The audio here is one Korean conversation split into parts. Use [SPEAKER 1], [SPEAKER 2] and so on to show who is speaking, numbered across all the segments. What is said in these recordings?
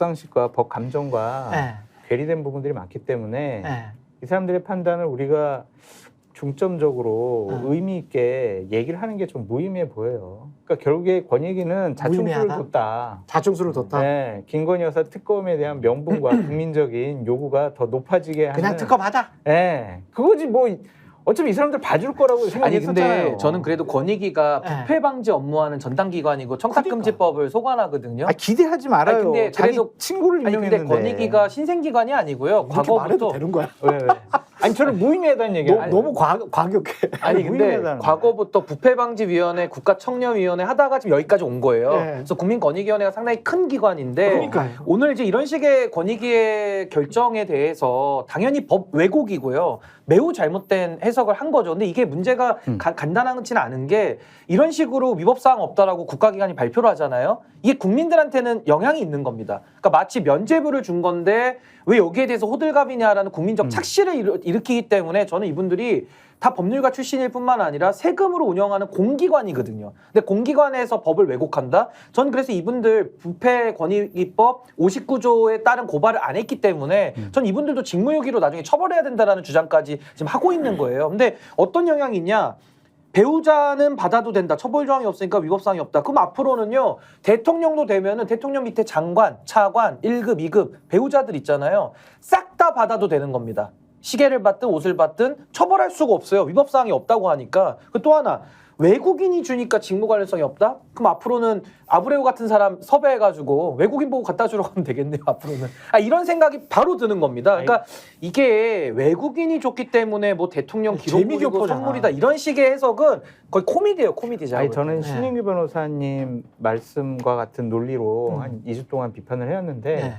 [SPEAKER 1] 상식과 법 감정과
[SPEAKER 2] 네.
[SPEAKER 1] 괴리된 부분들이 많기 때문에
[SPEAKER 2] 네.
[SPEAKER 1] 이 사람들의 판단을 우리가 중점적으로 의미 있게 얘기를 하는 게 좀 무의미해 보여요. 그러니까 결국에 권익위는 자충수를
[SPEAKER 2] 무의미하다?
[SPEAKER 1] 뒀다.
[SPEAKER 2] 자충수를 뒀다.
[SPEAKER 1] 네, 김건희 여사 특검에 대한 명분과 국민적인 요구가 더 높아지게 하는.
[SPEAKER 2] 그냥 특검하자.
[SPEAKER 1] 네, 그거지 뭐. 어차피 이 사람들 봐줄 거라고
[SPEAKER 3] 아니
[SPEAKER 1] 생각했었잖아요.
[SPEAKER 3] 근데 저는 그래도 권익위가
[SPEAKER 2] 네.
[SPEAKER 3] 부패 방지 업무하는 전담기관이고 청탁금지법을 소관하거든요.
[SPEAKER 1] 아, 기대하지 말아요.
[SPEAKER 3] 아니, 근데
[SPEAKER 1] 자기
[SPEAKER 3] 그래도-
[SPEAKER 1] 친구를
[SPEAKER 3] 아니 근데
[SPEAKER 1] 임명했는데.
[SPEAKER 3] 권익위가 신생기관이 아니고요.
[SPEAKER 2] 이렇게 말해도
[SPEAKER 3] 과거부터
[SPEAKER 2] 되는 거야?
[SPEAKER 1] 왜? 아니 저는 무의미하다는 얘기야.
[SPEAKER 2] 너무 과격해.
[SPEAKER 3] 아니 근데
[SPEAKER 1] 무의미하다는
[SPEAKER 3] 과거부터 부패방지위원회, 국가청렴위원회 하다가 지금 여기까지 온 거예요.
[SPEAKER 2] 네.
[SPEAKER 3] 그래서 국민권익위원회가 상당히 큰 기관인데
[SPEAKER 2] 그러니까요.
[SPEAKER 3] 오늘 이제 이런 식의 권익위의 결정에 대해서 당연히 법 왜곡이고요. 매우 잘못된 해석을 한 거죠. 근데 이게 문제가 간단하지는 않은 게 이런 식으로 위법사항 없다라고 국가기관이 발표를 하잖아요. 이게 국민들한테는 영향이 있는 겁니다. 그러니까 마치 면죄부를 준 건데 왜 여기에 대해서 호들갑이냐라는 국민적 착시를 일으키기 때문에 저는 이분들이 다 법률가 출신일 뿐만 아니라 세금으로 운영하는 공기관이거든요. 근데 공기관에서 법을 왜곡한다? 저는 그래서 이분들 부패권익위법 59조에 따른 고발을 안 했기 때문에 전 이분들도 직무유기로 나중에 처벌해야 된다라는 주장까지 지금 하고 있는 거예요. 근데 어떤 영향이 있냐? 배우자는 받아도 된다. 처벌 조항이 없으니까 위법사항이 없다. 그럼 앞으로는요. 대통령도 되면은 대통령 밑에 장관, 차관, 1급, 2급 배우자들 있잖아요. 싹 다 받아도 되는 겁니다. 시계를 받든 옷을 받든 처벌할 수가 없어요. 위법사항이 없다고 하니까. 또 하나 외국인이 주니까 직무 관련성이 없다? 그럼 앞으로는 아브레우 같은 사람 섭외해가지고 외국인 보고 갖다 주러 가면 되겠네요. 앞으로는. 이런 생각이 바로 드는 겁니다. 그러니까 이게 외국인이 줬기 때문에 뭐 대통령 기록물이고
[SPEAKER 2] 재미교포잖아.
[SPEAKER 3] 선물이다. 이런 식의 해석은 거의 코미디예요. 코미디.
[SPEAKER 1] 아니 저는
[SPEAKER 2] 네.
[SPEAKER 1] 신인규 변호사님 말씀과 같은 논리로 한 2주 동안 비판을 해왔는데
[SPEAKER 2] 네.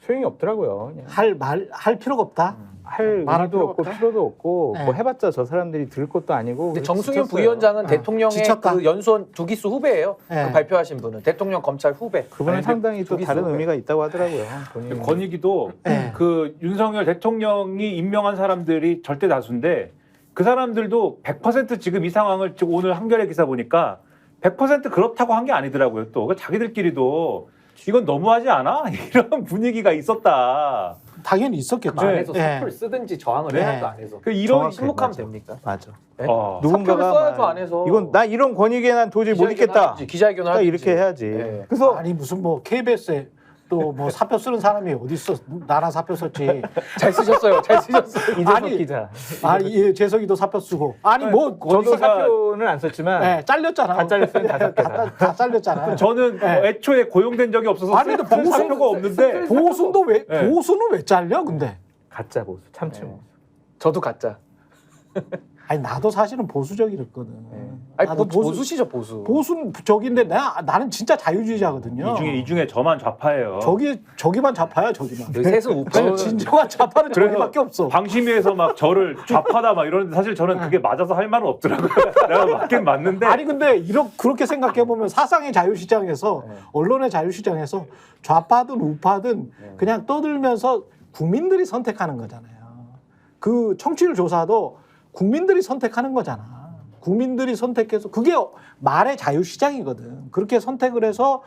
[SPEAKER 1] 소용이 없더라고요. 그냥
[SPEAKER 2] 할 필요가 없다.
[SPEAKER 1] 할
[SPEAKER 2] 말할
[SPEAKER 1] 의미도
[SPEAKER 2] 필요가
[SPEAKER 1] 없고
[SPEAKER 2] 없다?
[SPEAKER 1] 필요도 없고
[SPEAKER 2] 네.
[SPEAKER 1] 뭐 해봤자 저 사람들이 들을 것도 아니고.
[SPEAKER 3] 근데
[SPEAKER 1] 그래서
[SPEAKER 3] 정승윤
[SPEAKER 1] 지쳤어요.
[SPEAKER 3] 부위원장은 대통령의
[SPEAKER 2] 지쳤다.
[SPEAKER 3] 그 연수원 두기수 후배예요.
[SPEAKER 2] 네.
[SPEAKER 3] 그 발표하신 분은 대통령 검찰 후배.
[SPEAKER 1] 그분은
[SPEAKER 4] 아니,
[SPEAKER 1] 상당히 또
[SPEAKER 3] 두기수
[SPEAKER 1] 다른
[SPEAKER 3] 후배.
[SPEAKER 1] 의미가 있다고 하더라고요. 본인은.
[SPEAKER 4] 권익위도
[SPEAKER 2] 네.
[SPEAKER 4] 그 윤석열 대통령이 임명한 사람들이 절대 다수인데 그 사람들도 100% 지금 이 상황을 지금 오늘 한겨레 기사 보니까 100% 그렇다고 한 게 아니더라고요. 또 자기들끼리도 이건 너무하지 않아? 이런 분위기가 있었다.
[SPEAKER 2] 당연히 있었겠죠.
[SPEAKER 3] 그 안에서
[SPEAKER 2] 네.
[SPEAKER 3] 사표를 쓰든지 저항을
[SPEAKER 2] 네.
[SPEAKER 3] 해야죠 안에서.
[SPEAKER 4] 그 이런
[SPEAKER 1] 정확해.
[SPEAKER 3] 신목하면
[SPEAKER 1] 맞아.
[SPEAKER 3] 됩니까?
[SPEAKER 1] 맞아.
[SPEAKER 3] 네?
[SPEAKER 1] 누군가가
[SPEAKER 3] 사표를 써야죠,
[SPEAKER 1] 막
[SPEAKER 3] 안에서.
[SPEAKER 1] 이건 나 이런 권익에 난 도저히 못 있겠다.
[SPEAKER 3] 기자회견을
[SPEAKER 1] 딱
[SPEAKER 3] 하든지.
[SPEAKER 1] 이렇게 해야지.
[SPEAKER 3] 네.
[SPEAKER 1] 그래서
[SPEAKER 2] 아니 무슨 뭐 KBS에 또 뭐 사표 쓰는 사람이 어디 있어? 나랑 사표 썼지.
[SPEAKER 3] 잘 쓰셨어요. 잘 쓰셨어요.
[SPEAKER 1] 이재석
[SPEAKER 2] 아니,
[SPEAKER 1] 기자.
[SPEAKER 2] 예, 재석이도 사표 쓰고. 아니 뭐
[SPEAKER 1] 저도
[SPEAKER 4] 권익위가-
[SPEAKER 1] 사표는 안 썼지만
[SPEAKER 2] 네, 잘렸잖아.
[SPEAKER 1] 다 잘렸어요. 5개가.
[SPEAKER 2] 다 잘렸잖아.
[SPEAKER 4] 저는 뭐 애초에 고용된 적이 없어서
[SPEAKER 2] 아니, 근데
[SPEAKER 4] 쓸 사표가 없는데
[SPEAKER 2] 보수도 왜
[SPEAKER 4] 네.
[SPEAKER 2] 보수는 왜 잘려? 근데
[SPEAKER 1] 가짜 보수, 참치
[SPEAKER 3] 네.
[SPEAKER 1] 보수.
[SPEAKER 3] 저도 가짜.
[SPEAKER 2] 아니 나도 사실은 보수적이랬거든.
[SPEAKER 3] 아니
[SPEAKER 2] 나도
[SPEAKER 3] 보수시죠 보수.
[SPEAKER 2] 보수는 적인데 나는 진짜 자유주의자거든요.
[SPEAKER 4] 이 중에 저만 좌파예요.
[SPEAKER 2] 저기만 좌파야 저기만.
[SPEAKER 3] 여기 셋은 우파.
[SPEAKER 2] 진정한 좌파는
[SPEAKER 4] 그래서
[SPEAKER 2] 저기밖에 없어.
[SPEAKER 4] 방심위에서 막 저를 좌파다 막 이러는데 사실 저는 그게 맞아서 할 말은 없더라고요. 내가 맞긴 맞는데
[SPEAKER 2] 아니 근데 그렇게 생각해 보면 사상의 자유시장에서
[SPEAKER 3] 네.
[SPEAKER 2] 언론의 자유시장에서 좌파든 우파든 그냥 떠들면서 국민들이 선택하는 거잖아요. 그 청취율 조사도 국민들이 선택하는 거잖아. 국민들이 선택해서 그게 말의 자유시장이거든. 그렇게 선택을 해서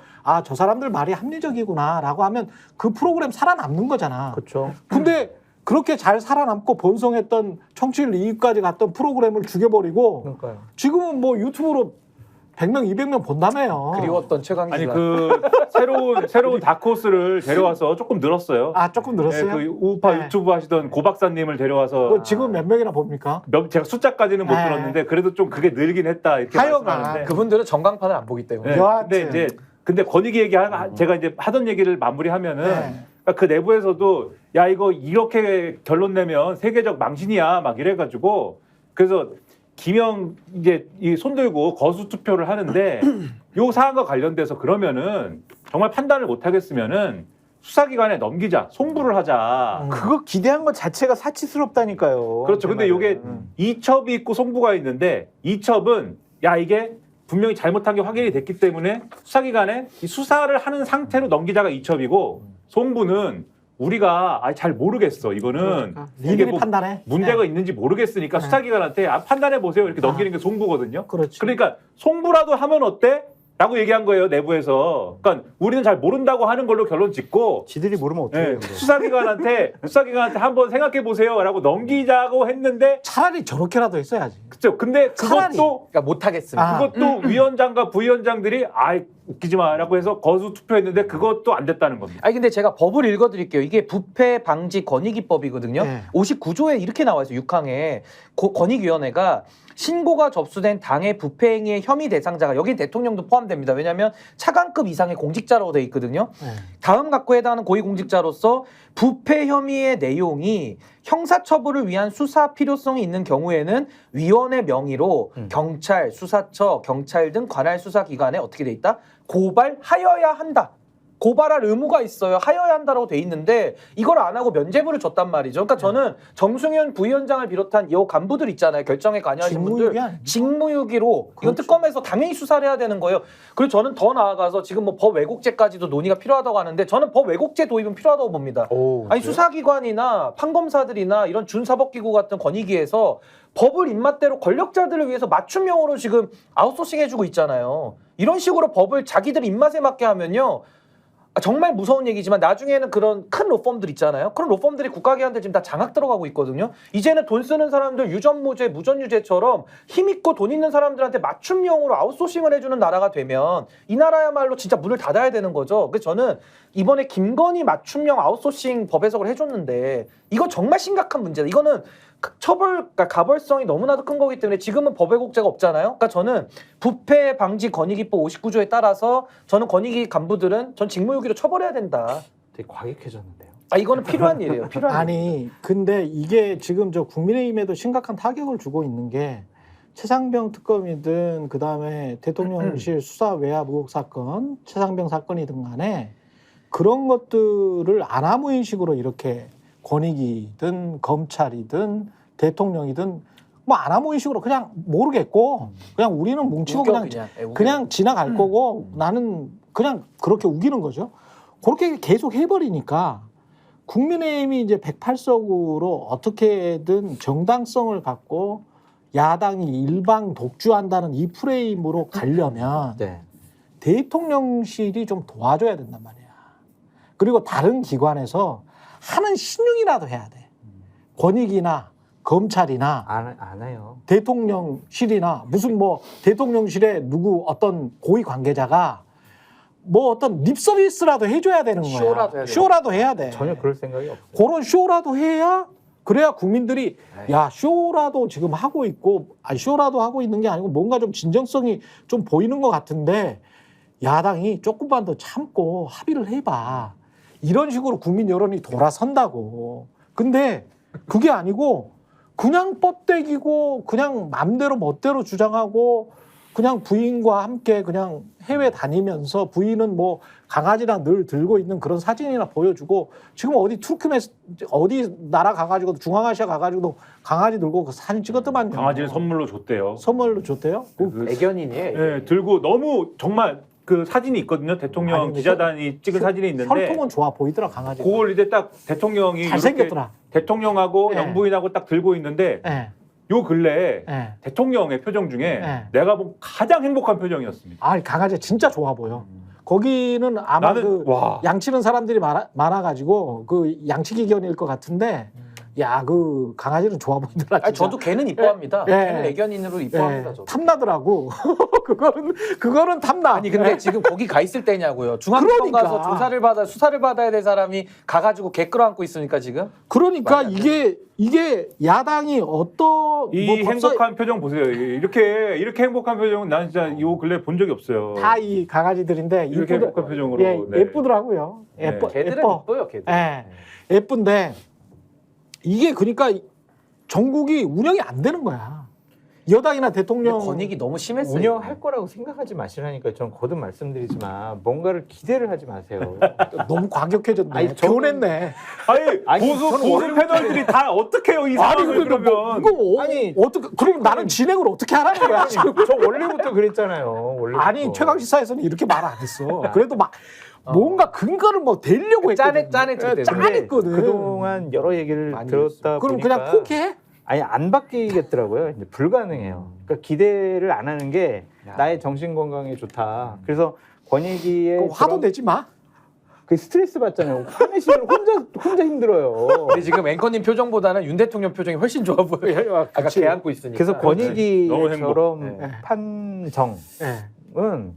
[SPEAKER 2] 저 사람들 말이 합리적이구나라고 하면 그 프로그램 살아남는 거잖아.
[SPEAKER 1] 그렇죠.
[SPEAKER 2] 근데 그렇게 잘 살아남고 번성했던 청취율 2위까지 갔던 프로그램을 죽여버리고
[SPEAKER 1] 그러니까요.
[SPEAKER 2] 지금은 뭐 유튜브로 100명, 200명 본다며요.
[SPEAKER 3] 그리웠던 최강기가.
[SPEAKER 4] 아니 그 새로운 다크호스를 데려와서 조금 늘었어요.
[SPEAKER 2] 조금 늘었어요?
[SPEAKER 4] 그 우파
[SPEAKER 2] 네.
[SPEAKER 4] 유튜브 하시던 고 박사님을 데려와서
[SPEAKER 2] 지금 몇 명이나 봅니까?
[SPEAKER 4] 제가 숫자까지는 못
[SPEAKER 2] 네.
[SPEAKER 4] 들었는데 그래도 좀 그게 늘긴 했다 이렇게
[SPEAKER 2] 하여간
[SPEAKER 4] 말씀하는데.
[SPEAKER 3] 그분들은 전광판을 안 보기 때문에.
[SPEAKER 4] 네.
[SPEAKER 2] 여하튼.
[SPEAKER 4] 근데 권익위 얘기 제가 이제 하던 얘기를 마무리하면은
[SPEAKER 2] 네.
[SPEAKER 4] 그러니까 그 내부에서도 야 이거 이렇게 결론 내면 세계적 망신이야 막 이래가지고 그래서 김영 이제 이 손 들고 거수 투표를 하는데 요 사안과 관련돼서 그러면은 정말 판단을 못 하겠으면은 수사기관에 넘기자, 송부를 하자.
[SPEAKER 1] 그거 기대한 것 자체가 사치스럽다니까요.
[SPEAKER 4] 그렇죠. 근데
[SPEAKER 1] 제
[SPEAKER 4] 요게
[SPEAKER 1] 말은.
[SPEAKER 4] 이첩이 있고 송부가 있는데 이첩은 야 이게 분명히 잘못한 게 확인이 됐기 때문에 수사기관에 이 수사를 하는 상태로 넘기자가 이첩이고 송부는 우리가 잘 모르겠어. 이거는 이게
[SPEAKER 2] 니들이
[SPEAKER 4] 뭐
[SPEAKER 2] 판단해.
[SPEAKER 4] 문제가
[SPEAKER 2] 네.
[SPEAKER 4] 있는지 모르겠으니까
[SPEAKER 2] 네.
[SPEAKER 4] 수사기관한테 판단해 보세요. 이렇게 넘기는 게 송부거든요.
[SPEAKER 2] 그렇죠.
[SPEAKER 4] 그러니까 송부라도 하면 어때? 라고 얘기한 거예요, 내부에서. 그러니까 우리는 잘 모른다고 하는 걸로 결론 짓고
[SPEAKER 1] 지들이 모르면 어떻게 해요?
[SPEAKER 4] 네, 수사기관한테 한번 생각해 보세요라고 넘기자고 했는데
[SPEAKER 2] 차라리 저렇게라도 했어야지.
[SPEAKER 4] 그죠? 근데
[SPEAKER 2] 차라리.
[SPEAKER 4] 그것도
[SPEAKER 3] 그러니까 못 하겠습니다.
[SPEAKER 2] 아.
[SPEAKER 4] 그것도 위원장과 부위원장들이 아이 웃기지 마라고 해서 거수 투표했는데 그것도 안 됐다는 겁니다.
[SPEAKER 3] 아니 근데 제가 법을 읽어드릴게요. 이게 부패 방지 권익위법이거든요.
[SPEAKER 2] 네.
[SPEAKER 3] 59조에 이렇게 나와 있어요. 6항에 권익위원회가 신고가 접수된 당의 부패 행위의 혐의 대상자가 여기 대통령도 포함됩니다. 왜냐하면 차관급 이상의 공직자라고 돼 있거든요.
[SPEAKER 2] 네.
[SPEAKER 3] 다음 각구에 해당하는 고위공직자로서 부패 혐의의 내용이 형사처벌을 위한 수사 필요성이 있는 경우에는 위원회 명의로 경찰, 수사처, 경찰 등 관할 수사기관에 어떻게 돼 있다? 고발하여야 한다. 고발할 의무가 있어요. 하여야 한다라고 돼 있는데 이걸 안 하고 면죄부를 줬단 말이죠. 그러니까 저는 정승현 부위원장을 비롯한 이 간부들 있잖아요. 결정에 관여하신 분들
[SPEAKER 2] 직무유기 아닙니까?
[SPEAKER 3] 직무유기로 이건
[SPEAKER 2] 그렇죠.
[SPEAKER 3] 특검에서 당연히 수사를 해야 되는 거예요. 그리고 저는 더 나아가서 지금 뭐 법 왜곡죄까지도 논의가 필요하다고 하는데 저는 법 왜곡죄 도입은 필요하다고 봅니다. 아니 수사기관이나 판검사들이나 이런 준사법기구 같은 권익위에서 법을 입맛대로 권력자들을 위해서 맞춤형으로 지금 아웃소싱 해주고 있잖아요. 이런 식으로 법을 자기들 입맛에 맞게 하면요. 정말 무서운 얘기지만 나중에는 그런 큰 로펌들 있잖아요. 그런 로펌들이 국가기관들 지금 다 장악 들어가고 있거든요. 이제는 돈 쓰는 사람들 유전무죄, 무전유죄처럼 힘있고 돈 있는 사람들한테 맞춤형으로 아웃소싱을 해주는 나라가 되면 이 나라야말로 진짜 문을 닫아야 되는 거죠. 그래서 저는 이번에 김건희 맞춤형 아웃소싱 법 해석을 해줬는데 이거 정말 심각한 문제다. 이거는 그러니까 가벌성이 너무나도 큰 거기 때문에 지금은 법 왜곡죄가 없잖아요. 그러니까 저는 부패 방지 권익위법 59조에 따라서 저는 권익위 간부들은 전 직무유기로 처벌해야 된다.
[SPEAKER 1] 되게 과격해졌는데요.
[SPEAKER 3] 이거는 필요한 일이에요. 필요한 일.
[SPEAKER 2] 아니 근데 이게 지금 저 국민의힘에도 심각한 타격을 주고 있는 게 최상병 특검이든 그다음에 대통령실 수사 외압 의혹 사건, 최상병 사건이든 간에 그런 것들을 아나무인식으로 이렇게 권익이든 검찰이든 대통령이든 뭐 아나무인식으로 그냥 모르겠고 그냥 우리는 뭉치고
[SPEAKER 3] 우겨,
[SPEAKER 2] 그냥
[SPEAKER 3] 우겨.
[SPEAKER 2] 지나갈 거고 나는 그냥 그렇게 우기는 거죠. 그렇게 계속 해버리니까 국민의힘이 이제 108석으로 어떻게든 정당성을 갖고 야당이 일방 독주한다는 이 프레임으로 가려면
[SPEAKER 1] 네.
[SPEAKER 2] 대통령실이 좀 도와줘야 된단 말이야. 그리고 다른 기관에서 하는 신용이라도 해야 돼. 권익이나 검찰이나
[SPEAKER 1] 안 해요.
[SPEAKER 2] 대통령실이나 무슨 뭐 대통령실에 누구 어떤 고위 관계자가 뭐 어떤 립 서비스라도 해줘야 되는 거야.
[SPEAKER 3] 쇼라도 해야 돼.
[SPEAKER 2] 쇼라도 해야 돼.
[SPEAKER 1] 전혀 그럴 생각이 없어요.
[SPEAKER 2] 그런 쇼라도 해야 그래야 국민들이 야 쇼라도 지금 하고 있고 아니 쇼라도 하고 있는 게 아니고 뭔가 좀 진정성이 좀 보이는 것 같은데 야당이 조금만 더 참고 합의를 해봐. 이런 식으로 국민 여론이 돌아선다고. 근데 그게 아니고 그냥 뻗대기고 그냥 맘대로 멋대로 주장하고 그냥 부인과 함께 그냥 해외 다니면서 부인은 뭐 강아지랑 늘 들고 있는 그런 사진이나 보여주고 지금 어디 투르크메 어디 나라 가가지고 중앙아시아 가가지고도 강아지 들고 그 사진 찍었더만요.
[SPEAKER 4] 강아지를 선물로 줬대요.
[SPEAKER 2] 선물로 줬대요?
[SPEAKER 3] 애견인이에요.
[SPEAKER 4] 네, 들고 너무 정말 그 사진이 있거든요. 대통령
[SPEAKER 2] 아니,
[SPEAKER 4] 기자단이 찍은 사진이 있는데
[SPEAKER 2] 혈통은 좋아 보이더라 강아지.
[SPEAKER 4] 그걸 이제 딱 대통령이
[SPEAKER 2] 잘생겼더라.
[SPEAKER 4] 이렇게 대통령하고
[SPEAKER 2] 네.
[SPEAKER 4] 영부인하고 딱 들고 있는데
[SPEAKER 2] 예.
[SPEAKER 4] 요 근래에
[SPEAKER 2] 예.
[SPEAKER 4] 대통령의 표정 중에
[SPEAKER 2] 네.
[SPEAKER 4] 내가 본 가장 행복한 표정이었습니다.
[SPEAKER 2] 아 강아지 진짜 좋아 보여. 거기는 아마
[SPEAKER 4] 나는
[SPEAKER 2] 그
[SPEAKER 4] 와
[SPEAKER 2] 양치는 사람들이 많아가지고 그 양치 기견일 것 같은데 야 그 강아지는 좋아 보이더라.
[SPEAKER 3] 아니,
[SPEAKER 2] 진짜.
[SPEAKER 3] 저도 걔는 이뻐합니다.
[SPEAKER 2] 예.
[SPEAKER 3] 걔는 애견인으로 이뻐합니다.
[SPEAKER 2] 예,
[SPEAKER 3] 저도.
[SPEAKER 2] 탐나더라고. 그거는 탐나.
[SPEAKER 3] 아니 근데 지금 거기 가 있을 때냐고요. 중앙지검
[SPEAKER 2] 그러니까.
[SPEAKER 3] 가서 수사를 받아야 될 사람이 가가지고 개 끌어안고 있으니까 지금.
[SPEAKER 2] 그러니까
[SPEAKER 3] 맞아요.
[SPEAKER 2] 이게 야당이 어떤
[SPEAKER 4] 이
[SPEAKER 2] 뭐 법사
[SPEAKER 4] 행복한 표정 보세요. 이렇게 행복한 표정은 난 진짜 요 근래 본 적이 없어요.
[SPEAKER 2] 다 이 강아지들인데
[SPEAKER 4] 이렇게 행복한 표정으로.
[SPEAKER 2] 예,
[SPEAKER 4] 네.
[SPEAKER 2] 예쁘더라고요.
[SPEAKER 4] 네.
[SPEAKER 3] 걔들은
[SPEAKER 2] 예뻐.
[SPEAKER 3] 이뻐요. 걔들.
[SPEAKER 2] 예. 예쁜데 이게 그러니까 전국이 운영이 안 되는 거야. 여당이나 대통령
[SPEAKER 3] 권익이 너무 심했어요.
[SPEAKER 1] 운영할 거라고 생각하지 마시라니까 저는 거듭 말씀드리지만 뭔가를 기대를 하지 마세요.
[SPEAKER 2] 너무 과격해졌네.
[SPEAKER 1] 아니, 저는-
[SPEAKER 2] 변했네.
[SPEAKER 1] 아니,
[SPEAKER 4] 보수
[SPEAKER 1] 저는
[SPEAKER 4] 보수 패널들이 다 어떻게 해요 이 상황을 그러면?
[SPEAKER 2] 이거
[SPEAKER 1] 아니,
[SPEAKER 2] 어떻게 그럼 나는 진행을 어떻게 하라는 거야 지금?
[SPEAKER 1] 저 원래부터 그랬잖아요. 원래부터.
[SPEAKER 2] 아니 최강 시사에서는 이렇게 말 안 했어. 그래도 막 뭔가 근거를 뭐 대려고 했거든.
[SPEAKER 3] 짠했죠, 그때.
[SPEAKER 2] 짠했거든.
[SPEAKER 1] 그동안 여러 얘기를
[SPEAKER 3] 많이
[SPEAKER 1] 들었다
[SPEAKER 2] 그럼
[SPEAKER 1] 보니까
[SPEAKER 2] 그냥 포기해?
[SPEAKER 1] 아니 안 바뀌겠더라고요. 이제 불가능해요. 그러니까 기대를 안 하는 게 나의 정신 건강에 좋다. 그래서 권익위의
[SPEAKER 2] 그거 화도
[SPEAKER 1] 그런-
[SPEAKER 2] 내지 마.
[SPEAKER 1] 그 스트레스 받잖아요. 화내시면 혼자 힘들어요.
[SPEAKER 3] 근데 지금 앵커님 표정보다는 윤 대통령 표정이 훨씬 좋아 보여요. 아까
[SPEAKER 2] 그치.
[SPEAKER 3] 개안고 있으니까.
[SPEAKER 1] 그래서
[SPEAKER 4] 너무
[SPEAKER 1] 권익위처럼
[SPEAKER 3] 행복.
[SPEAKER 2] 네.
[SPEAKER 1] 판정은
[SPEAKER 2] 예.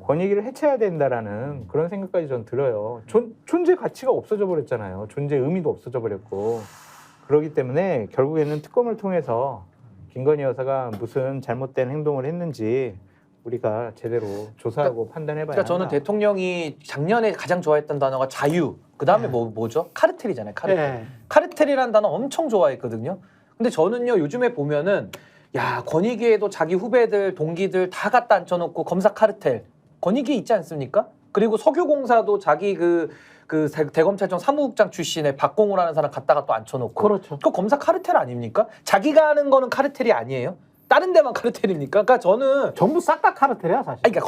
[SPEAKER 1] 권익위를 해체해야 된다라는 그런 생각까지 전 들어요. 존재 가치가 없어져 버렸잖아요. 존재 의미도 없어져 버렸고 그렇기 때문에 결국에는 특검을 통해서 김건희 여사가 무슨 잘못된 행동을 했는지 우리가 제대로 조사하고 판단해봐야
[SPEAKER 3] 그러니까 저는
[SPEAKER 1] 한다.
[SPEAKER 3] 대통령이 작년에 가장 좋아했던 단어가 자유. 그 다음에 뭐죠? 카르텔이잖아요. 카르텔.
[SPEAKER 2] 예.
[SPEAKER 3] 카르텔이라는 단어 엄청 좋아했거든요. 근데 저는요 요즘에 보면은 야 권익위에도 자기 후배들 동기들 다 갖다 앉혀놓고 검사 카르텔 권익위 있지 않습니까? 그리고 석유공사도 자기 그 대검찰청 사무국장 출신의 박공우라는 사람 갖다가 또 앉혀놓고
[SPEAKER 2] 그렇죠.
[SPEAKER 3] 그거 검사 카르텔 아닙니까? 자기가 하는 거는 카르텔이 아니에요? 다른 데만 카르텔입니까? 그러니까 저는
[SPEAKER 2] 전부 싹 다 카르텔이야 사실.
[SPEAKER 3] 아니, 그러니까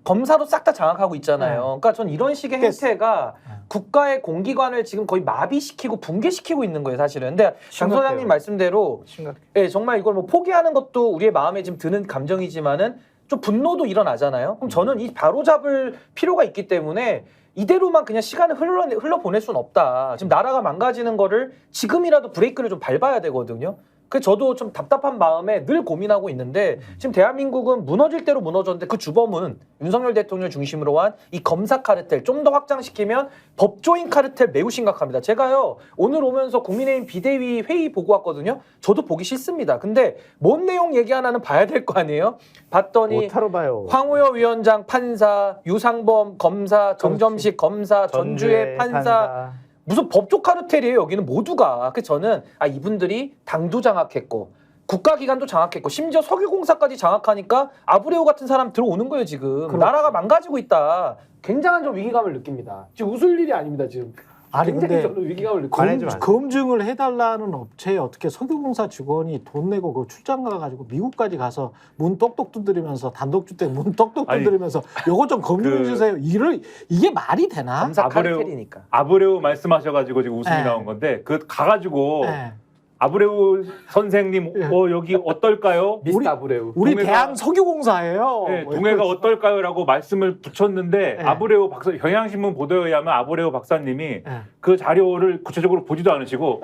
[SPEAKER 3] 검사로 싹 다 장악하고 있잖아요.
[SPEAKER 2] 네.
[SPEAKER 3] 그러니까 전 이런 식의
[SPEAKER 2] 됐어.
[SPEAKER 3] 행태가 국가의 공기관을 지금 거의 마비시키고 붕괴시키고 있는 거예요, 사실은. 근데 장
[SPEAKER 1] 심각해요.
[SPEAKER 3] 소장님 말씀대로
[SPEAKER 1] 심각해.
[SPEAKER 3] 예, 정말 이걸 뭐 포기하는 것도 우리의 마음에 지금 드는 감정이지만은 좀 분노도 일어나잖아요. 그럼 저는 이 바로잡을 필요가 있기 때문에 이대로만 그냥 시간을 흘러보낼 수는 없다. 지금 나라가 망가지는 거를 지금이라도 브레이크를 좀 밟아야 되거든요. 그래서 저도 좀 답답한 마음에 늘 고민하고 있는데 지금 대한민국은 무너질 대로 무너졌는데 그 주범은 윤석열 대통령 중심으로 한 이 검사 카르텔 좀 더 확장시키면 법조인 카르텔 매우 심각합니다. 제가요 오늘 오면서 국민의힘 비대위 회의 보고 왔거든요. 저도 보기 싫습니다. 근데 뭔 내용 얘기하나는 봐야 될 거 아니에요? 봤더니
[SPEAKER 1] 못하러 봐요.
[SPEAKER 3] 황우여 위원장 판사, 유상범 검사, 정점식 검사, 전주의 판사 무슨 법조 카르텔이에요. 여기는 모두가. 그래서 저는 이분들이 당도 장악했고 국가기관도 장악했고 심지어 석유공사까지 장악하니까 아브레오 같은 사람 들어오는 거예요 지금.
[SPEAKER 2] 그렇죠.
[SPEAKER 3] 나라가 망가지고 있다. 굉장한 좀 위기감을 느낍니다. 지금 웃을 일이 아닙니다 지금.
[SPEAKER 2] 아니
[SPEAKER 3] 굉장히
[SPEAKER 2] 근데
[SPEAKER 3] 저는 위기감을 느끼고
[SPEAKER 1] 관해지 마세요.
[SPEAKER 2] 검증을 해달라는 업체에 어떻게 석유공사 직원이 돈 내고 그 출장 가가지고 미국까지 가서 문 똑똑 두드리면서 단독주택 문 똑똑
[SPEAKER 4] 아니,
[SPEAKER 2] 두드리면서 요거 좀 검증해
[SPEAKER 4] 그-
[SPEAKER 2] 주세요. 이게 말이 되나?
[SPEAKER 3] 검사
[SPEAKER 4] 아브레오-
[SPEAKER 3] 카르텔이니까.
[SPEAKER 4] 아브레우 말씀하셔가지고 지금 웃음이
[SPEAKER 2] 네.
[SPEAKER 4] 나온 건데 그 가가지고
[SPEAKER 2] 예.
[SPEAKER 4] 아브레우 선생님
[SPEAKER 2] 예.
[SPEAKER 4] 여기 어떨까요?
[SPEAKER 3] 미스터
[SPEAKER 2] 우리-
[SPEAKER 3] 아브레우.
[SPEAKER 2] 우리
[SPEAKER 4] 동해가-
[SPEAKER 2] 대한 석유공사예요.
[SPEAKER 4] 네,
[SPEAKER 2] 뭐
[SPEAKER 4] 동해가
[SPEAKER 2] 이거-
[SPEAKER 4] 어떨까요라고 말씀을 붙였는데
[SPEAKER 2] 네.
[SPEAKER 4] 아브레우 박사 경향신문 보도에 의하면 아브레우 박사님이
[SPEAKER 2] 예.
[SPEAKER 4] 그 자료를 구체적으로 보지도 않으시고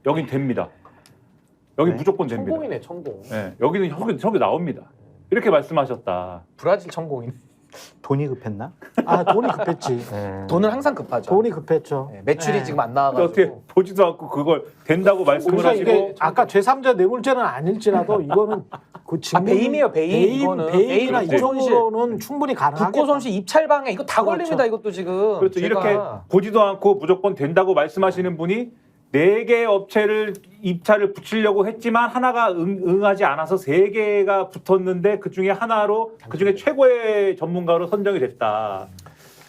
[SPEAKER 4] 여긴 됩니다. 여기
[SPEAKER 1] 네.
[SPEAKER 4] 무조건 됩니다.
[SPEAKER 3] 천공이네 천공.
[SPEAKER 4] 네, 여기는 석유 나옵니다. 이렇게 말씀하셨다.
[SPEAKER 3] 브라질 천공이네.
[SPEAKER 1] 돈이 급했나?
[SPEAKER 2] 아 돈이 급했지.
[SPEAKER 1] 네.
[SPEAKER 3] 돈은 항상 급하죠.
[SPEAKER 2] 돈이 급했죠.
[SPEAKER 3] 네, 매출이
[SPEAKER 2] 네.
[SPEAKER 3] 지금 안
[SPEAKER 4] 근데
[SPEAKER 3] 나와가지고.
[SPEAKER 4] 어떻게 보지도 않고 그걸 된다고 말씀을
[SPEAKER 2] 그러니까
[SPEAKER 4] 하시고
[SPEAKER 2] 이게 아까 제3자 뇌물죄는 아닐지라도 이거는 그 증거
[SPEAKER 3] 배임이에요, 배임. 이거는.
[SPEAKER 2] 배임이나
[SPEAKER 3] 배임,
[SPEAKER 2] 이론으로는 충분히 가능하겠다.
[SPEAKER 3] 국고손실 입찰방해 이거 다
[SPEAKER 2] 그렇죠.
[SPEAKER 3] 걸립니다 이것도 지금.
[SPEAKER 4] 그렇죠.
[SPEAKER 3] 제가
[SPEAKER 4] 이렇게 보지도 않고 무조건 된다고 말씀하시는 분이 4개 업체를 입찰을 붙이려고 했지만 하나가 응하지 않아서 3개가 붙었는데 그중에 하나로 그중에 최고의 전문가로 선정이 됐다.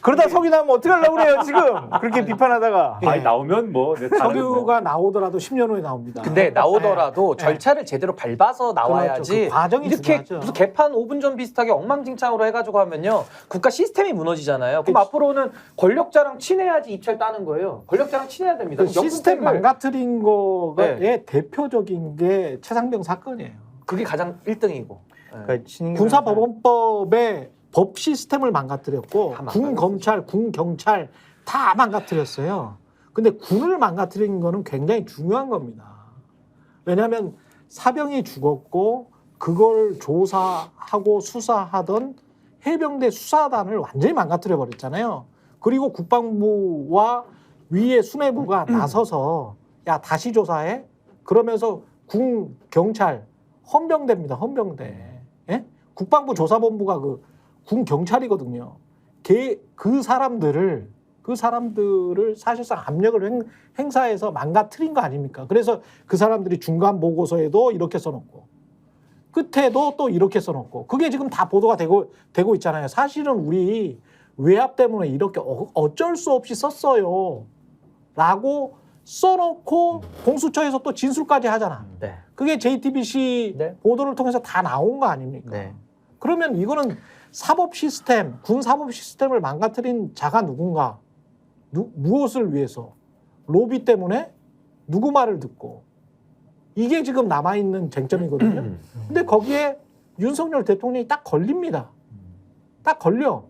[SPEAKER 1] 그러다 석유 나면 어떡하려고 그래요 지금? 그렇게 비판하다가.
[SPEAKER 2] 예.
[SPEAKER 4] 아니 나오면 뭐 네, 다른
[SPEAKER 2] 석유가 나오더라도 10년 후에 나옵니다.
[SPEAKER 3] 근데 나오더라도
[SPEAKER 2] 네.
[SPEAKER 3] 절차를 제대로 밟아서 나와야지.
[SPEAKER 2] 그렇죠. 그 과정이
[SPEAKER 3] 이렇게
[SPEAKER 2] 중요하죠.
[SPEAKER 3] 무슨 개판 5분 전 비슷하게 엉망진창으로 해가지고 하면요 국가 시스템이 무너지잖아요. 그럼
[SPEAKER 2] 그치.
[SPEAKER 3] 앞으로는 권력자랑 친해야지 입찰 따는 거예요. 권력자랑 친해야 됩니다.
[SPEAKER 2] 그 시스템
[SPEAKER 3] 역습책을-
[SPEAKER 2] 망가뜨린 거의
[SPEAKER 3] 네.
[SPEAKER 2] 대표적인 게 최상병 사건이에요.
[SPEAKER 3] 그게 가장 1등이고.
[SPEAKER 1] 그러니까 신인규
[SPEAKER 2] 군사법원법의 법 시스템을 망가뜨렸고
[SPEAKER 3] 다
[SPEAKER 2] 군
[SPEAKER 3] 망가뜨렸어요.
[SPEAKER 2] 검찰, 군 경찰 다 망가뜨렸어요. 근데 군을 망가뜨린 거는 굉장히 중요한 겁니다. 왜냐하면 사병이 죽었고 그걸 조사하고 수사하던 해병대 수사단을 완전히 망가뜨려 버렸잖아요. 그리고 국방부와 위의 수뇌부가 나서서 야 다시 조사해? 그러면서 군 경찰 헌병대입니다. 헌병대. 예? 국방부 조사본부가 군 경찰이거든요. 그 사람들을 사실상 압력을 행사해서 망가뜨린 거 아닙니까? 그래서 그 사람들이 중간 보고서에도 이렇게 써놓고 끝에도 또 이렇게 써놓고 그게 지금 다 보도가 되고 있잖아요. 사실은 우리 외압 때문에 이렇게 어쩔 수 없이 썼어요. 라고 써놓고 공수처에서 또 진술까지 하잖아.
[SPEAKER 1] 네.
[SPEAKER 2] 그게 JTBC
[SPEAKER 3] 네.
[SPEAKER 2] 보도를 통해서 다 나온 거 아닙니까?
[SPEAKER 1] 네.
[SPEAKER 2] 그러면 이거는 사법 시스템, 군 사법 시스템을 망가뜨린 자가 누군가? 무엇을 위해서? 로비 때문에 누구 말을 듣고? 이게 지금 남아있는 쟁점이거든요. 근데 거기에 윤석열 대통령이 딱 걸립니다. 딱 걸려.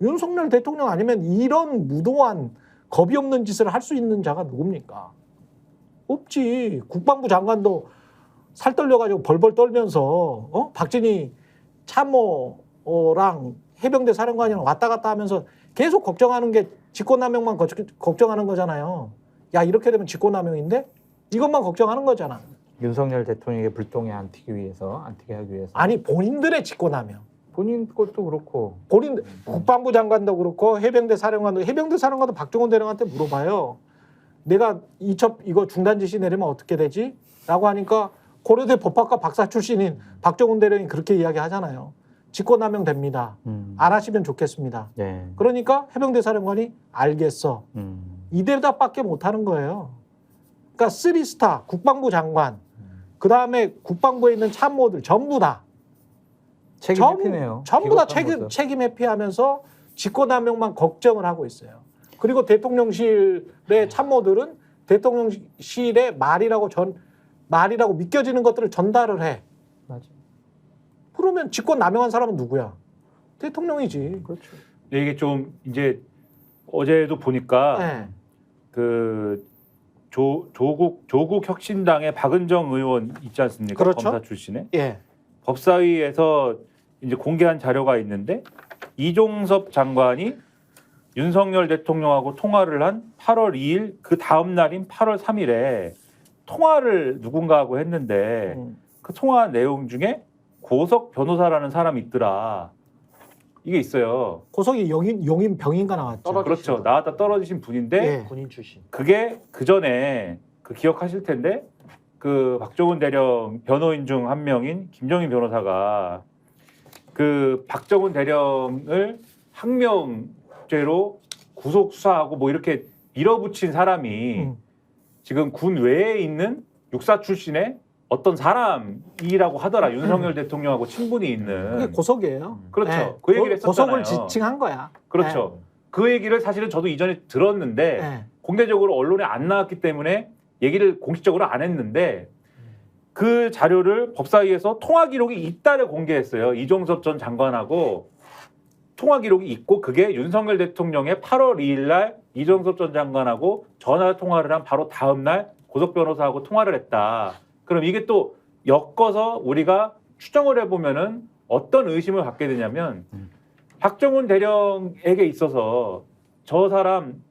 [SPEAKER 2] 윤석열 대통령 아니면 이런 무도한 겁이 없는 짓을 할 수 있는 자가 누굽니까? 없지. 국방부 장관도 살 떨려가지고 벌벌 떨면서 박진희 참모랑 해병대 사령관이랑 왔다 갔다 하면서 계속 걱정하는 게 직권남용만 걱정하는 거잖아요. 야 이렇게 되면 직권남용인데 이것만 걱정하는 거잖아.
[SPEAKER 1] 윤석열 대통령에게 불똥에 안 튀기 하기 위해서.
[SPEAKER 2] 아니 본인들의 직권남용.
[SPEAKER 1] 본인 것도 그렇고.
[SPEAKER 2] 본인 국방부 장관도 그렇고 해병대 사령관도 박정훈 대령한테 물어봐요. 내가 이첩 이거 중단 지시 내리면 어떻게 되지? 라고 하니까 고려대 법학과 박사 출신인 박정훈 대령이 그렇게 이야기하잖아요. 직권남용 됩니다. 안 하시면 좋겠습니다.
[SPEAKER 1] 네.
[SPEAKER 2] 그러니까 해병대 사령관이 알겠어. 이 대답밖에 못하는 거예요. 그러니까 3스타 국방부 장관 그 다음에 국방부에 있는 참모들 전부 다
[SPEAKER 1] 책임 회피네요.
[SPEAKER 2] 전부 다
[SPEAKER 1] 비겁한 모습.
[SPEAKER 2] 책임 회피하면서 직권남용만 걱정을 하고 있어요. 그리고 대통령실의 참모들은 대통령실의 말이라고 믿겨지는 것들을 전달을 해.
[SPEAKER 1] 맞아.
[SPEAKER 2] 그러면 직권남용한 사람은 누구야? 대통령이지.
[SPEAKER 1] 그렇죠.
[SPEAKER 4] 이게 좀 이제 어제도 보니까
[SPEAKER 2] 네.
[SPEAKER 4] 그 조국 혁신당의 박은정 의원 있지 않습니까?
[SPEAKER 2] 그렇죠.
[SPEAKER 4] 검사 출신의
[SPEAKER 2] 예.
[SPEAKER 4] 법사위에서 이제 공개한 자료가 있는데 이종섭 장관이 윤석열 대통령하고 통화를 한 8월 2일 그 다음 날인 8월 3일에 통화를 누군가하고 했는데 그 통화 내용 중에 고석 변호사라는 사람이 있더라. 이게 있어요.
[SPEAKER 2] 고석이 용인 병인가 나왔죠.
[SPEAKER 4] 그렇죠. 나왔다 떨어지신 분인데
[SPEAKER 2] 예.
[SPEAKER 3] 군인 출신.
[SPEAKER 4] 그게 그 전에 그 기억하실 텐데 그 박정훈 대령 변호인 중 한 명인 김정인 변호사가 그 박정훈 대령을 항명죄로 구속 수사하고 뭐 이렇게 밀어붙인 사람이 지금 군 외에 있는 육사 출신의 어떤 사람이라고 하더라. 윤석열 대통령하고 친분이
[SPEAKER 2] 그게
[SPEAKER 4] 있는.
[SPEAKER 2] 고석이에요.
[SPEAKER 4] 그렇죠.
[SPEAKER 2] 예.
[SPEAKER 4] 그 얘기를 했었잖아요.
[SPEAKER 2] 고석을 지칭한 거야.
[SPEAKER 4] 그렇죠. 그 얘기를 사실은 저도 이전에 들었는데
[SPEAKER 2] 예.
[SPEAKER 4] 공개적으로 언론에 안 나왔기 때문에 얘기를 공식적으로 안 했는데 그 자료를 법사위에서 통화 기록이 있다를 공개했어요. 이종섭 전 장관하고 통화 기록이 있고 그게 윤석열 대통령의 8월 2일 날 이종섭 전 장관하고 전화 통화를 한 바로 다음 날 고석 변호사하고 통화를 했다. 그럼 이게 또 엮어서 우리가 추정을 해보면은 어떤 의심을 갖게 되냐면 박정훈 대령에게 있어서 저 사람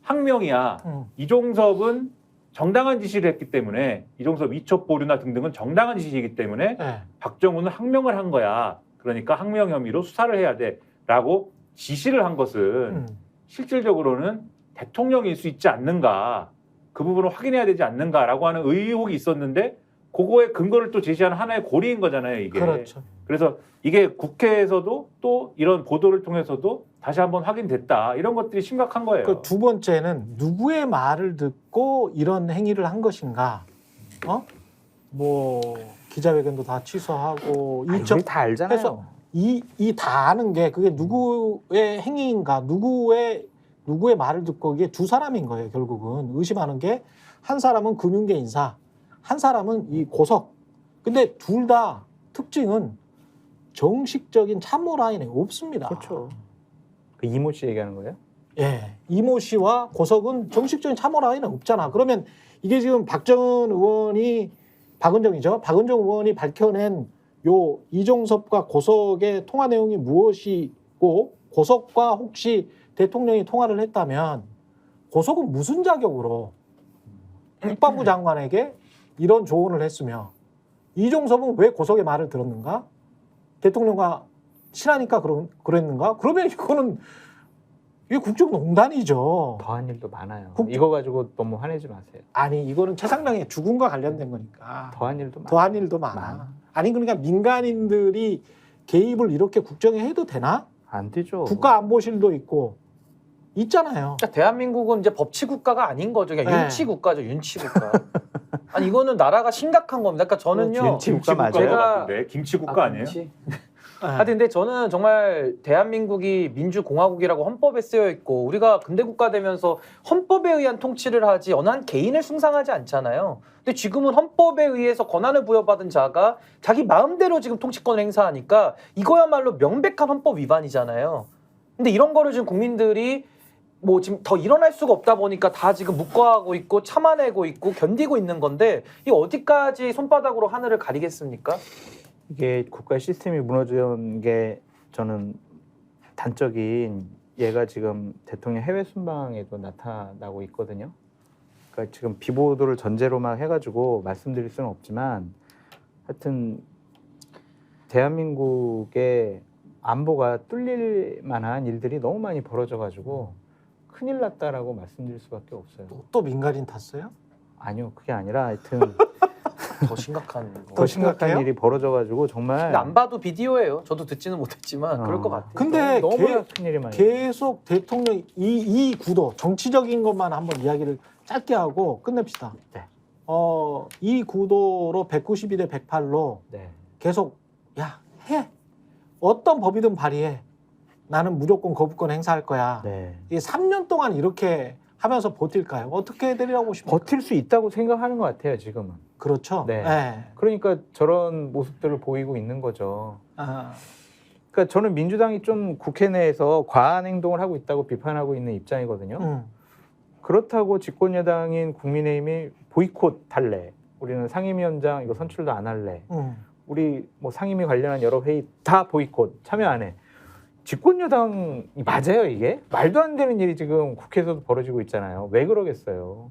[SPEAKER 4] 항명이야. 이종섭은 정당한 지시를 했기 때문에 이종섭 이첩 보류나 등등은 정당한 지시이기 때문에
[SPEAKER 2] 예.
[SPEAKER 4] 박정훈은 항명을 한 거야. 그러니까 항명 혐의로 수사를 해야 돼라고 지시를 한 것은 실질적으로는 대통령일 수 있지 않는가. 그 부분을 확인해야 되지 않는가라고 하는 의혹이 있었는데 그거에 근거를 또 제시하는 하나의 고리인 거잖아요. 이게.
[SPEAKER 2] 그렇죠.
[SPEAKER 4] 그래서 이게 국회에서도 또 이런 보도를 통해서도 다시 한번 확인됐다. 이런 것들이 심각한 거예요.
[SPEAKER 2] 그 두 번째는 누구의 말을 듣고 이런 행위를 한 것인가? 뭐 기자회견도 다 취소하고
[SPEAKER 1] 아니, 우리 다 알잖아요.
[SPEAKER 2] 해서 이 다 아는 게 그게 누구의 행위인가? 누구의 말을 듣고 이게 두 사람인 거예요. 결국은 의심하는 게 한 사람은 금융계 인사, 한 사람은 이 고석. 근데 둘 다 특징은 정식적인 참모 라인에 없습니다.
[SPEAKER 1] 그렇죠. 그 이모 씨 얘기하는 거예요?
[SPEAKER 2] 예, 이모 씨와 고석은 정식적인 참모 라인은 없잖아. 그러면 이게 지금 박은정 의원이 밝혀낸 요 이종섭과 고석의 통화 내용이 무엇이고 고석과 혹시 대통령이 통화를 했다면 고석은 무슨 자격으로 국방부 장관에게 이런 조언을 했으며 이종섭은 왜 고석의 말을 들었는가? 대통령과 친하니까 그랬는가? 그러면 이게 국정농단이죠.
[SPEAKER 1] 더한 일도 많아요. 이거 가지고 너무 화내지 마세요.
[SPEAKER 2] 아니 이거는 최상병의 죽음과 관련된 거니까.
[SPEAKER 1] 더한 일도 많아요.
[SPEAKER 2] 더한 일도 많아. 아니 그러니까 민간인들이 개입을 이렇게 국정에 해도 되나?
[SPEAKER 1] 안 되죠.
[SPEAKER 2] 국가안보실도 있고 있잖아요.
[SPEAKER 3] 그러니까 대한민국은 이제 법치 국가가 아닌 거죠. 그냥
[SPEAKER 2] 네.
[SPEAKER 3] 윤치 국가죠. 윤치 국가. 아니 이거는 나라가 심각한 겁니다. 그러니까 저는요.
[SPEAKER 1] 윤치 국가
[SPEAKER 4] 김치국가
[SPEAKER 1] 맞아요.
[SPEAKER 3] 제가-
[SPEAKER 4] 같은데 김치국가 아니에요?
[SPEAKER 3] 김치? 하여튼 근데 저는 정말 대한민국이 민주공화국이라고 헌법에 쓰여 있고 우리가 근대국가 되면서 헌법에 의한 통치를 하지 어느 한 개인을 숭상하지 않잖아요. 근데 지금은 헌법에 의해서 권한을 부여받은 자가 자기 마음대로 지금 통치권을 행사하니까 이거야말로 명백한 헌법 위반이잖아요. 근데 이런 거를 지금 국민들이 뭐 지금 더 일어날 수가 없다 보니까 다 지금 묵과하고 있고 참아내고 있고 견디고 있는 건데 이 어디까지 손바닥으로 하늘을 가리겠습니까?
[SPEAKER 1] 이게 국가 시스템이 무너진 게 저는 단적인 얘가 지금 대통령 해외 순방에도 나타나고 있거든요. 그러니까 지금 비보도를 전제로 막 해가지고 말씀드릴 수는 없지만 하여튼 대한민국의 안보가 뚫릴 만한 일들이 너무 많이 벌어져가지고 큰일 났다라고 말씀드릴 수밖에 없어요.
[SPEAKER 2] 또 민간인 탔어요?
[SPEAKER 1] 아니요, 그게 아니라 하여튼
[SPEAKER 3] 더 심각한 거.
[SPEAKER 1] 더 심각한
[SPEAKER 2] 심각해요?
[SPEAKER 1] 일이 벌어져가지고 정말
[SPEAKER 3] 근데 안 봐도 비디오예요. 저도 듣지는 못했지만 그럴 것 같아요.
[SPEAKER 2] 근데
[SPEAKER 1] 너무나 큰일이 많이
[SPEAKER 2] 계속 대통령 이 구도 정치적인 것만 한번 이야기를 짧게 하고 끝냅시다.
[SPEAKER 1] 네.
[SPEAKER 2] 이 구도로 192대 108로
[SPEAKER 1] 네.
[SPEAKER 2] 계속 해. 어떤 법이든 발의해. 나는 무조건 거부권 행사할 거야.
[SPEAKER 1] 네.
[SPEAKER 2] 이게 3년 동안 이렇게 하면서 버틸까요? 어떻게 해드리라고 보십니까?
[SPEAKER 1] 버틸 수 있다고 생각하는 것 같아요, 지금은.
[SPEAKER 2] 그렇죠.
[SPEAKER 1] 네.
[SPEAKER 2] 네.
[SPEAKER 1] 그러니까 저런 모습들을 보이고 있는 거죠.
[SPEAKER 2] 아,
[SPEAKER 1] 그러니까 저는 민주당이 좀 국회 내에서 과한 행동을 하고 있다고 비판하고 있는 입장이거든요. 그렇다고 집권여당인 국민의힘이 보이콧 할래. 우리는 상임위원장 이거 선출도 안 할래. 우리 뭐 상임위 관련한 여러 회의 다 보이콧 참여 안 해. 집권여당이 맞아요, 이게? 말도 안 되는 일이 지금 국회에서도 벌어지고 있잖아요. 왜 그러겠어요?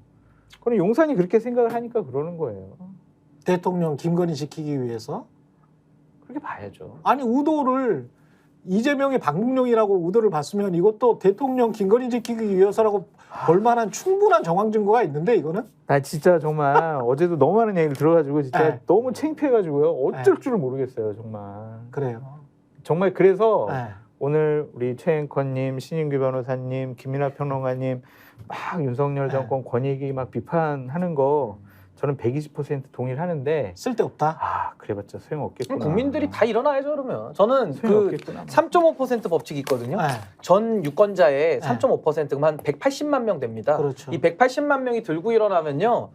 [SPEAKER 1] 그럼 용산이 그렇게 생각을 하니까 그러는 거예요.
[SPEAKER 2] 대통령 김건희 지키기 위해서
[SPEAKER 1] 그렇게 봐야죠.
[SPEAKER 2] 아니 우도를 이재명이 방북령이라고 우도를 봤으면 이것도 대통령 김건희 지키기 위해서라고 볼 만한 충분한 정황 증거가 있는데 이거는
[SPEAKER 1] 나 진짜 정말 어제도 너무 많은 얘기를 들어가지고 진짜
[SPEAKER 2] 네.
[SPEAKER 1] 너무 창피해가지고요. 어쩔
[SPEAKER 2] 네.
[SPEAKER 1] 줄을 모르겠어요, 정말.
[SPEAKER 2] 그래요.
[SPEAKER 1] 정말 그래서
[SPEAKER 2] 네.
[SPEAKER 1] 오늘 우리 최 앵커님, 신인규 변호사님, 김민하 평론가님 막 윤석열
[SPEAKER 2] 네.
[SPEAKER 1] 정권 권익위 막 비판하는 거 저는 120% 동의를 하는데
[SPEAKER 2] 쓸데없다.
[SPEAKER 1] 아 그래봤자 소용없겠구나.
[SPEAKER 3] 국민들이 다 일어나야죠 그러면. 저는 그
[SPEAKER 1] 소용없겠구나.
[SPEAKER 3] 3.5% 법칙이 있거든요.
[SPEAKER 2] 네.
[SPEAKER 3] 전 유권자의
[SPEAKER 2] 네.
[SPEAKER 3] 3.5%면 한 180만 명 됩니다.
[SPEAKER 2] 그렇죠.
[SPEAKER 3] 이 180만 명이 들고 일어나면요.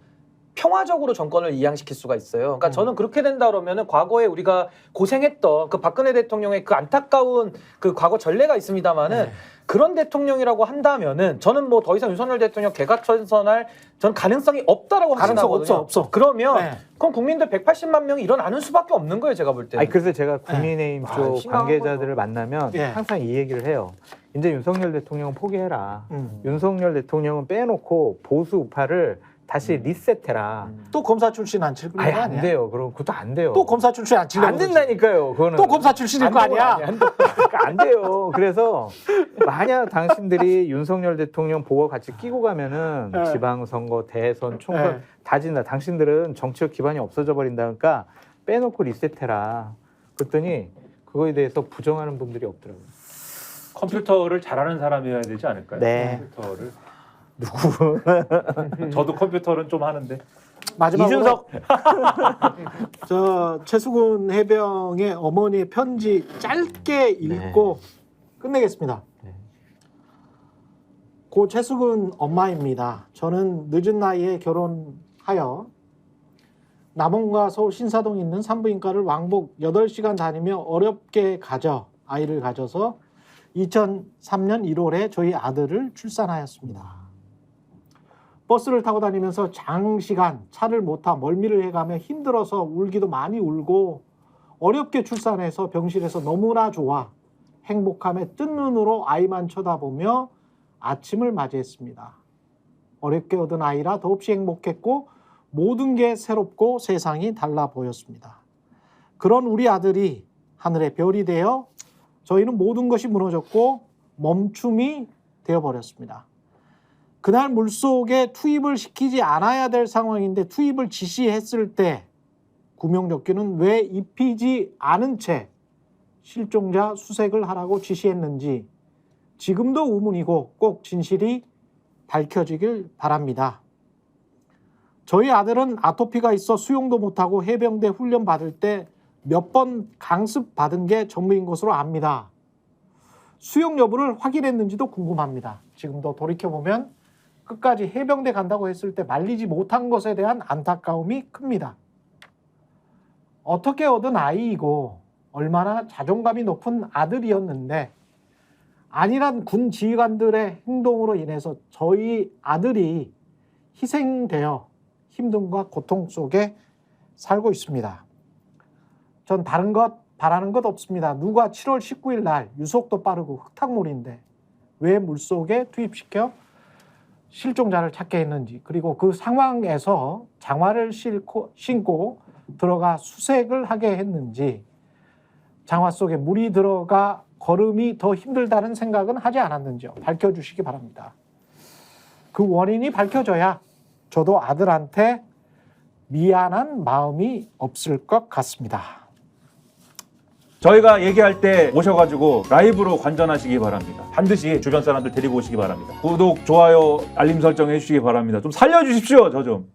[SPEAKER 3] 평화적으로 정권을 이양시킬 수가 있어요. 그러니까 저는 그렇게 된다 그러면은 과거에 우리가 고생했던 그 박근혜 대통령의 그 안타까운 그 과거 전례가 있습니다만은
[SPEAKER 2] 네.
[SPEAKER 3] 그런 대통령이라고 한다면은 저는 뭐 더 이상 윤석열 대통령 개각천선할 전 가능성이 없다라고
[SPEAKER 2] 가능성
[SPEAKER 3] 확신하거든요.
[SPEAKER 2] 없어.
[SPEAKER 3] 그러면
[SPEAKER 2] 네.
[SPEAKER 3] 그럼 국민들 180만 명이 일어나는 수밖에 없는 거예요. 제가 볼 때는.
[SPEAKER 1] 아니 그래서 제가 국민의힘
[SPEAKER 3] 아,
[SPEAKER 1] 쪽
[SPEAKER 3] 심각한
[SPEAKER 1] 관계자들을 만나면
[SPEAKER 2] 예.
[SPEAKER 1] 항상 이 얘기를 해요. 이제 윤석열 대통령은 포기해라.
[SPEAKER 2] 음.
[SPEAKER 1] 윤석열 대통령은 빼놓고 보수 우파를 다시 리셋해라.
[SPEAKER 2] 또 검사 출신 안 칠 거
[SPEAKER 1] 아예
[SPEAKER 2] 아니야?
[SPEAKER 1] 안 돼요. 그럼 그것도 안 돼요.
[SPEAKER 2] 또 검사 출신 안 치려고
[SPEAKER 1] 안 된다니까요. 그거는
[SPEAKER 2] 또 검사 출신일 거 아니야?
[SPEAKER 1] 그러니까 안 돼요. 그래서 만약 당신들이 윤석열 대통령 보고 같이 끼고 가면은
[SPEAKER 2] 네.
[SPEAKER 1] 지방선거, 대선, 총선
[SPEAKER 2] 네.
[SPEAKER 1] 다 진다. 당신들은 정치적 기반이 없어져 버린다. 그러니까 빼놓고 리셋해라. 그랬더니 그거에 대해서 부정하는 분들이 없더라고요.
[SPEAKER 4] 컴퓨터를 잘하는 사람이어야 되지 않을까요?
[SPEAKER 1] 네.
[SPEAKER 4] 컴퓨터를.
[SPEAKER 1] 누구?
[SPEAKER 4] 저도 컴퓨터는 좀 하는데.
[SPEAKER 2] 마지막으로
[SPEAKER 1] 이준석.
[SPEAKER 2] 저 최수근 해병의 어머니의 편지 짧게 읽고 끝내겠습니다.
[SPEAKER 1] 네.
[SPEAKER 2] 고 최수근 엄마입니다. 저는 늦은 나이에 결혼하여 남원과 서울 신사동에 있는 산부인과를 왕복 8시간 다니며 어렵게 아이를 가져서 2003년 1월에 저희 아들을 출산하였습니다. 버스를 타고 다니면서 장시간 차를 못 타 멀미를 해가며 힘들어서 울기도 많이 울고 어렵게 출산해서 병실에서 너무나 좋아 행복함에 뜬 눈으로 아이만 쳐다보며 아침을 맞이했습니다. 어렵게 얻은 아이라 더없이 행복했고 모든 게 새롭고 세상이 달라 보였습니다. 그런 우리 아들이 하늘의 별이 되어 저희는 모든 것이 무너졌고 멈춤이 되어버렸습니다. 그날 물속에 투입을 시키지 않아야 될 상황인데 투입을 지시했을 때 구명조끼는 왜 입히지 않은 채 실종자 수색을 하라고 지시했는지 지금도 의문이고 꼭 진실이 밝혀지길 바랍니다. 저희 아들은 아토피가 있어 수영도 못하고 해병대 훈련 받을 때 몇 번 강습 받은 게 전부인 것으로 압니다. 수용 여부를 확인했는지도 궁금합니다. 지금도 돌이켜보면 끝까지 해병대 간다고 했을 때 말리지 못한 것에 대한 안타까움이 큽니다. 어떻게 얻은 아이이고 얼마나 자존감이 높은 아들이었는데 안일한 군 지휘관들의 행동으로 인해서 저희 아들이 희생되어 힘듦과 고통 속에 살고 있습니다. 전 다른 것 바라는 것 없습니다. 누가 7월 19일 날 유속도 빠르고 흙탕물인데 왜 물속에 투입시켜 실종자를 찾게 했는지, 그리고 그 상황에서 장화를 신고 들어가 수색을 하게 했는지, 장화 속에 물이 들어가 걸음이 더 힘들다는 생각은 하지 않았는지요. 밝혀주시기 바랍니다. 그 원인이 밝혀져야 저도 아들한테 미안한 마음이 없을 것 같습니다.
[SPEAKER 4] 저희가 얘기할 때 오셔가지고 라이브로 관전하시기 바랍니다. 반드시 주변 사람들 데리고 오시기 바랍니다. 구독, 좋아요, 알림 설정 해주시기 바랍니다. 좀 살려주십시오, 저 좀.